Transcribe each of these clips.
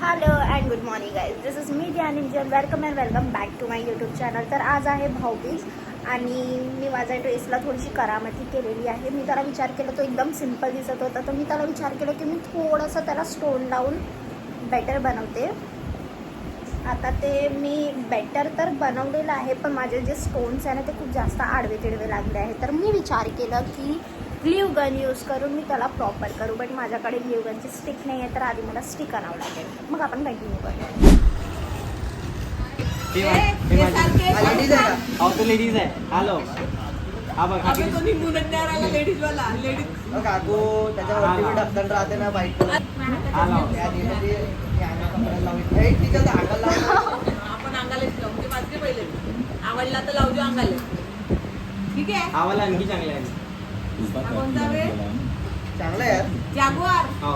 Hello and good morning guys, this is me Dhyani welcome and welcome back to my YouTube channel. तर आज आहे भाऊबीज आणि मी माझ्या ड्रेसला थोडीशी करामती केलेली आहे. मी त्याला विचार केला, तो एकदम सिम्पल दिसत होता, तर मी त्याला विचार केला की मी थोडंसं त्याला स्टोन लावून बेटर बनवते. आता ते मी बेटर तर बनवलेलं आहे, पण माझे जे स्टोन्स आहे ना ते खूप जास्त आडवे तिडवे लागले आहे. तर मी विचार केला की ग्ल्यू गन यूज करून मी त्याला प्रॉपर करू, बट माझ्याकडे ग्ल्यू गनची स्टिक नाही आहे, तर आधी मला स्टिक आणावं लागेल. मग आपण कंटिन्यू करूया. लेडीज आहे. हॅलो हा बघ काकू त्याच्यावरती ढक्कन राहते ना बाईक आपण अंगालाच लावू ते वाजले पहिले. आवडला तर लावજો अंगाला. ठीक आहे. आवाला आणखी चांगला आहे. कोणता वे? चांगलं आहे यार. जागवार. हो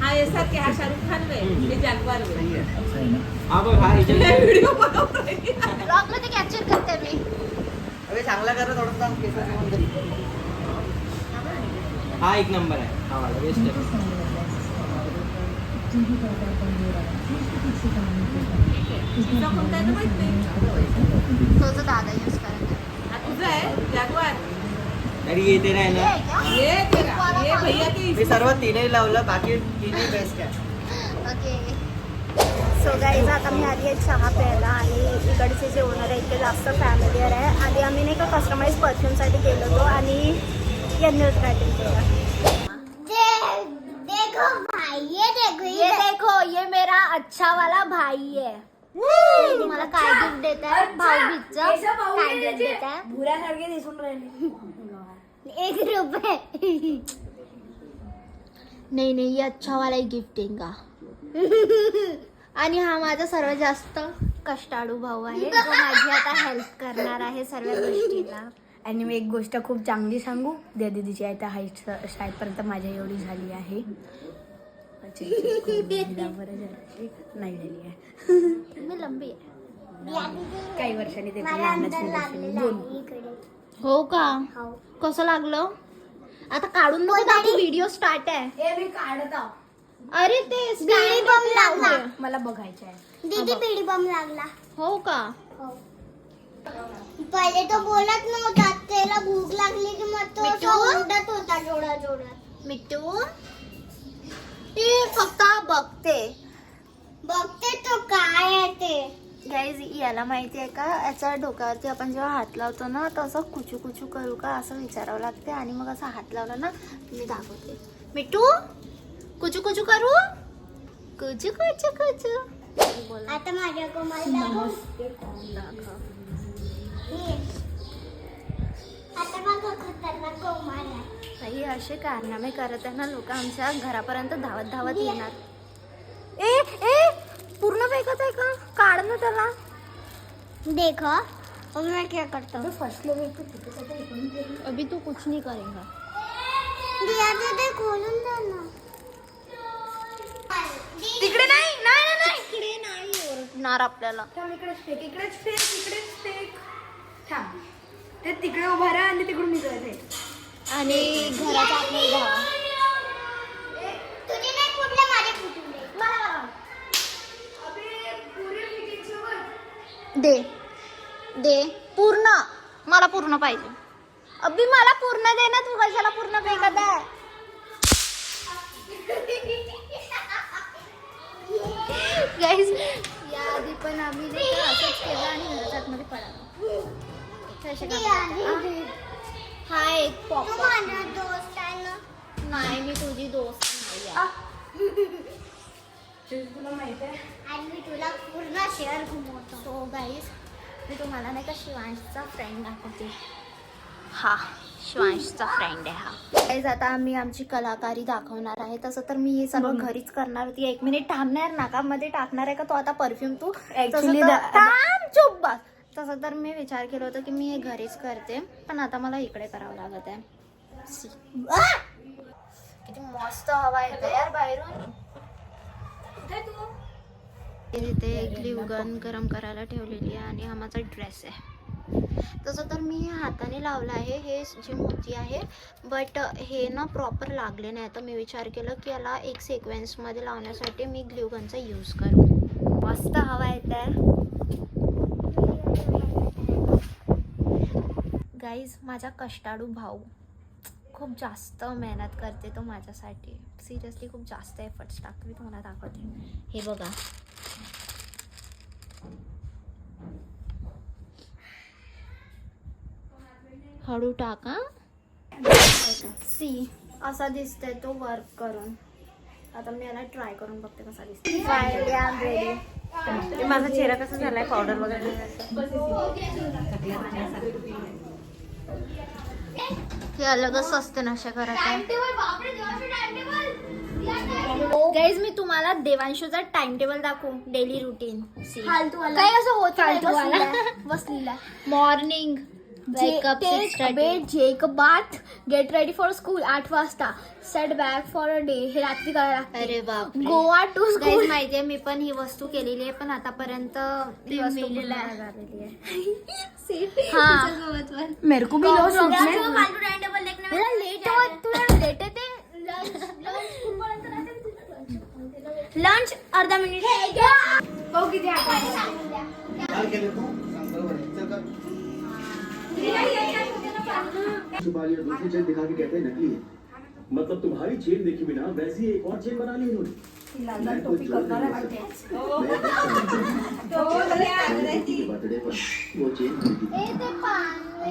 हा ऐसा की हा शाहरुख खान वे. हे जागवार वे. हा बघ हा ह्याच्यात व्हिडिओ बनवतोय. ब्लॉगला ते कॅप्चर करते मी. अरे चांगला कर थोडंसं केस. हा एक नंबर आहे. हा वाला बेस्ट आहे. तुझा कोणता आहे तर माहित नाही. तो जो दादा यूज करत हा तुझा आहे जागवार. तरी येते नाही ना. ये तेरा ये भैया के मी सर्व तीनही लावलं, बाकी तीनही बेस्ट आहे. ओके. सो गाईज, आता मी आली आहे चहा प्यायला आणि इकडचे जे ओनर आहे ते जास्त फॅमिलियर आहे. आधी आम्ही नाही का कस्टमाइज परफ्यूमसाठी गेलो होतो आणि यांनी उद्घाटन केलं. ये देखो ये मेरा अच्छा वाला भाई है. तुम्हाला काय गिफ्ट देत आहे भाऊबीजचं? काय गिफ्ट देत आहे? भुऱ्यासारखे दिसून राहिले. 1 रुपये. नहीं नहीं, ये अच्छा वाला ही गिफ्ट देगा. आणि हा माझा सर्वात जास्त कष्टाळू भाऊ आहे, जो माझी आता हेल्प करणार आहे सर्व गोष्टीला. आणि मी एक गोष्ट खूप चांगली सांगू, त्या दिदीची आता हाईट शाळेपर्यंत माझ्या एवढी झाली आहे. नाही झाली आहे. मी लंबी आहे. काही वर्षांनी ते दोन. हो का? कसं लागलं? आता काढून नको टाकू, व्हिडिओ स्टार्ट आहे. हे मी काढत आहो. अरे ते बीडी बम लागला. मला बघायचं आहे. दीदी बीडी बम लागला. हो का? पहिले तो बोलत नव्हता, त्याला भूक लागली की मग तो मिठू? असं ओरडत होता जोरात जोरात. मिट्टू ती फक्त बघते. बघते तो काय आहे ते. गाईज, याला माहिती आहे का, याच्या डोक्यावरती आपण जेव्हा हात लावतो ना तर असं कुचू कुचू करू का असं विचारावं लागते आणि मग असं हात लावला ना मी दाखवते. मिट्टू कुचू कुचू करू, कुचू कुचू कुचू. आता माझ्या कोमल दाखव. हे. आता बघा खतरनाक कोमल आहे. काही असे कारनामे करत आहे ना लोक, आमच्या घरापर्यंत धावत धावत येणार. ए ए पूर्ण फेकत आहे का? काढ ना त्याला. देखो अब मैं क्या करता हूँ. अभी तू कुछ नहीं करेगा. दिया ते खोलून दे ना. तिकडे नाही नाही नाही, इकडे नाही ओरडणार आपल्याला. इकडेच फेक, इकडेच फेक, इकडेच फेक. थांब, ते तिकडे उभा राहा आणि तिकडून निघायचे. आणि घराच्या आतमध्ये धावा. तुझे नाही फुटले, माझे फुटून दे. मला दे दे पूर्ण, मला पूर्ण पाहिजे. अभी मला पूर्ण दे ना, तू कशाला पूर्ण फेकत आहे? गाईज, या आधी पण आम्ही नाही का असंच केलं आणि घराच्या आतमध्ये पडालो. हा एक तू पॉप. माझा दोस्त आहे ना. नाही, मी तुझी दोस्त नाही आहे. तुला माहित आहे, आणि मी तुला पूर्ण शेअर घुमवतो. सो गाईज, मी तुम्हाला नाही का शिवांशचा फ्रेंड दाखवते. हा शिवांशचा फ्रेंड आहे हा. गाईज, आता आम्ही आमची कलाकारी दाखवणार आहे. तसं तर मी हे सगळं घरीच करणार होती. 1 मिनिट थांबणार, नाकामध्ये टाकणार आहे का तो आता परफ्यूम तू? Actually थांब, चुप बस. तसं तर मी विचार केला होता की मी हे घरीच करते, पण आता मला इकडे करावं लागत आहे. किती मस्त हवा येते यार बाहेरून. तिथे ग्ल्यू गन गरम करायला ठेवलेली आहे आणि हा माझा ड्रेस आहे. तसं तर मी हे हाताने लावलं आहे, हे जी मोती आहे, बट हे ना प्रॉपर लागले नाही. तर मी विचार केलं की याला एक सिक्वेन्समध्ये लावण्यासाठी मी ग्लू गनचा यूज करू. मस्त हवा येते गाईज. माझा कष्टाळू भाऊ खूप जास्त मेहनत करते तो माझ्यासाठी. सिरियसली खूप जास्त एफर्ट्स टाकते. मी तुम्हाला दाखवते. हे बघा, हळू टाका. सी असा दिसतोय तो वर्क करून. आता मी याला ट्राय करून बघते कसा दिसतो. Finally I am ready. माझा चेहरा कसा झालाय पावडर वगैरे. हे अलगच असते नशा करत. गाईज मी तुम्हाला देवांशूचा टाइम टेबल दाखवू. डेली रुटीन काय असं होत बसलेला. मॉर्निंग जेक bath, get ready for school 8 वाजता, set bag for a day, हे रात्री करायला लागतं. अरे बाप. गोवा टू स्कूल. माहितीये मी पण ही वस्तू केलेली आहे, पण आतापर्यंत ती वस्तू पूर्ण नाही झालेली आहे. हाँ मेरे को भी लो सूट मेरा लेट हो, तुला लेट येते. लंच अर्धा मिनिट. भाऊ किती काय केलं तू? सांग बरोबर आहे. चल कर. सुपारी और दूसरी चेन दिखा के कहते हैं नकली है। मतलब तुम्हारी चेन देखे बिना वैसी एक और चेन बना ली इन्होंने। मैं तो जोड़ नहीं सकता। बर्थडे पर वो चेन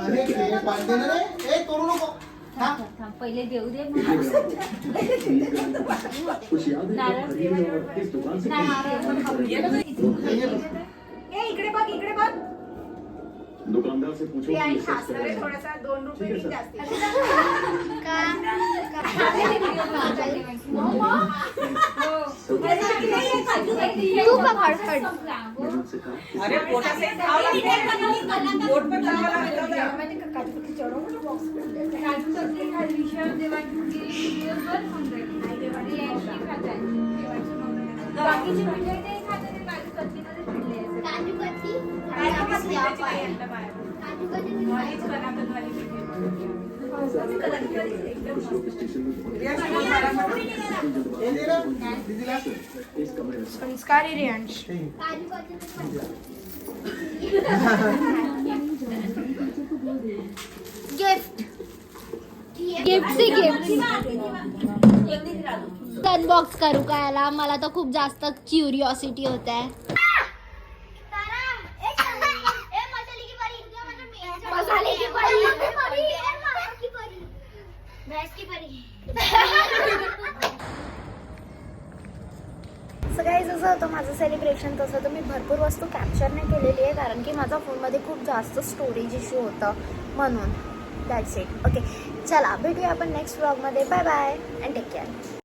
अरे ते पाच दे ना रे. ए तोडू नको. पहले देऊ दे कुछ याद है खरीदी और किस दुकान से इकडे बघ, इकडे बघ. दुकानदार से पूछो कि ये सच है। थोडासा 2 रुपये जास्ती. तू पकड. मैंने उनसे कहा अरे पोटाचे खाव लागते. पोट पे चालवा लागतं. कुछ लोग स्टेशन में ए दे ना. दीदीला. इस कमरे में संस्कारी रियांश. गिफ्ट गिफ्ट अनबॉक्स करू का याला. मला तर खूप जास्त क्युरिओसिटी होत आहे. सो गाईज असं होतं माझं सेलिब्रेशन. तसं तर मी भरपूर वस्तू कॅप्चर नाही केलेली आहे, कारण की माझ्या फोनमध्ये खूप जास्त स्टोरेज इश्यू होतं म्हणून. That's it. ओके चला भेटूया आपण नेक्स्ट व्लॉगमध्ये. Bye bye and take care.